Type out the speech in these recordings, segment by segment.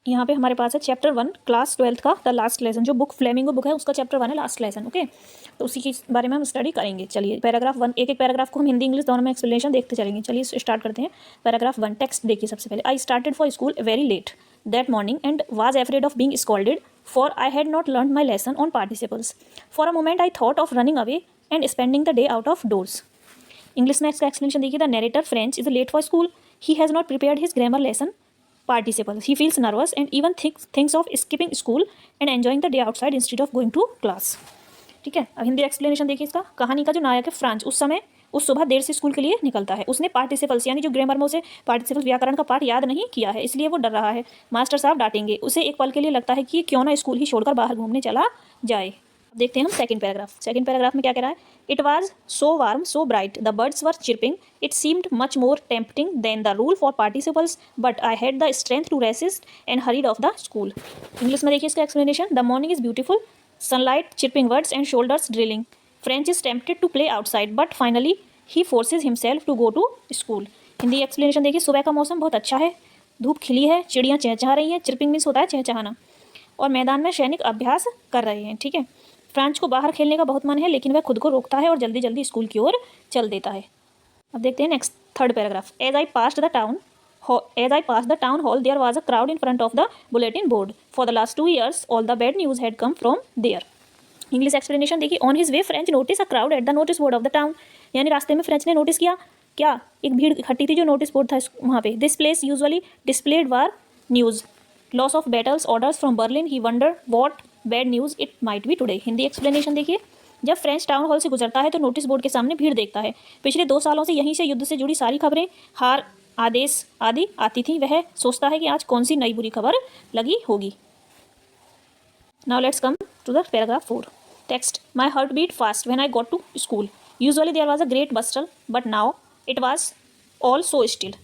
यहाँ पे हमारे पास है चैप्टर 1 क्लास 12th का द लास्ट लेसन, जो बुक फ्लेमिंगो बुक है उसका चैप्टर 1 है लास्ट लेसन। ओके, तो उसी के बारे में हम स्टडी करेंगे। चलिए पैराग्राफ 1, एक एक पैराग्राफ को हम हिंदी इंग्लिश दोनों में एक्सप्लेनेशन देखते चलेंगे। चलिए स्टार्ट करते हैं। पैराग्राफ 1 टेक्स्ट देखिए सबसे पहले। I started for school very late that morning and was afraid of being scolded for I had not learn my lesson on participles. For a moment I thought of running away and spending the day out of doors. English में इसका explanation देखिए। The narrator Franz is late for school, he has not prepared his grammar lesson participles. He feels nervous and even thinks of skipping school and enjoying the day outside instead of going to class. ठीक है, अब Hindi explanation देखिए इसका। कहानी का जो नायक है French उस सुबह देर से स्कूल के लिए निकलता है। उसने पार्टिसिपल्स यानी जो ग्रामर में उसे पार्टिसिपल व्याकरण का पाठ याद नहीं किया है, इसलिए वो डर रहा है मास्टर साहब डांटेंगे। उसे एक पल के लिए लगता है कि क्यों ना स्कूल ही छोड़कर बाहर घूमने चला जाए। देखते हैं हम सेकंड पैराग्राफ। सेकंड पैराग्राफ में क्या कह रहा है। It was so warm so bright the birds were chirping it seemed much more tempting than the rule for participles but I had the strength to resist and hurried off the school. English में देखिए इसका explanation. The morning is beautiful, sunlight, chirping birds and soldiers drilling. Franz is tempted to play outside but finally he forces himself to go to school. Hindi explanation देखिए। सुबह का मौसम बहुत अच्छा है, धूप खिली है, चिड़ियाँ चहचहा रही हैं। चिरपिंग मीन्स होता है चहचहाना। और मैदान में सैनिक अभ्यास कर रहे हैं। ठीक है, फ्रांच को बाहर खेलने का बहुत मन है लेकिन वह खुद को रोकता है और जल्दी जल्दी स्कूल की ओर चल देता है। अब देखते हैं next third paragraph. As I pass the town hall there was a crowd in front of the bulletin board for the last 2 years all the bad news had come from there. English explanation देखिए। On his way French notice a crowd at the notice board of the town. यानी रास्ते में French ने notice किया क्या, एक भीड़ इकट्ठी थी जो नोटिस बोर्ड था वहाँ पे। This place usually displayed war news, loss of battles, orders from Berlin, he wonder what bad news it might be today. Hindi explanation देखिए। जब फ्रेंच टाउन हॉल से गुजरता है तो नोटिस बोर्ड के सामने भीड़ देखता है। पिछले 2 सालों से यहीं से युद्ध से जुड़ी सारी खबरें, हार, आदेश आदि आती थी। वह सोचता है कि आज कौन सी नई बुरी खबर लगी होगी। Now let's come to the paragraph 4 text. My heart beat fast when I got to school, usually there was a great bustle but now it was all so still.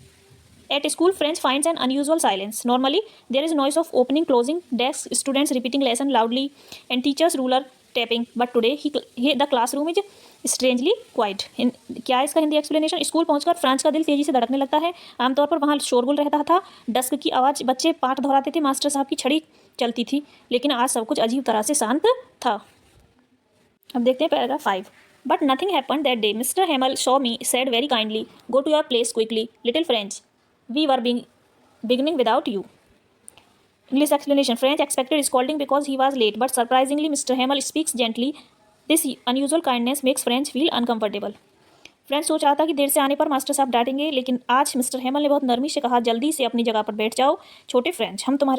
At school, French finds an unusual silence. Normally, there is noise of opening, closing desks, students repeating lesson loudly, and teachers' ruler tapping. But today, the classroom is strangely quiet. क्या है इसका Hindi explanation. School पहुंचकर France का दिल तेजी से धड़कने लगता है। आमतौर पर वहाँ शोरगुल रहता था, डस्क की आवाज़, बच्चे पाठ दोहराते थे, मास्टर साहब की छड़ी चलती थी, लेकिन आज सब कुछ अजीब तरह से शांत था। अब देखते हैं paragraph 5। But nothing happened that day. Mr. Hamel saw me, said very kindly, "Go to your place quickly, little French. We were beginning without you." English explanation. French expected scolding because he was late, but surprisingly, Mr. Hamel speaks gently. This unusual kindness makes French feel uncomfortable. French सोच रहा था कि देर से आने पर master साहब डांटेंगे, लेकिन आज मिस्टर हेमल ने बहुत नरमी से कहा, जल्दी से अपनी जगह पर बैठ जाओ छोटे फ्रेंच, हम तुम्हारे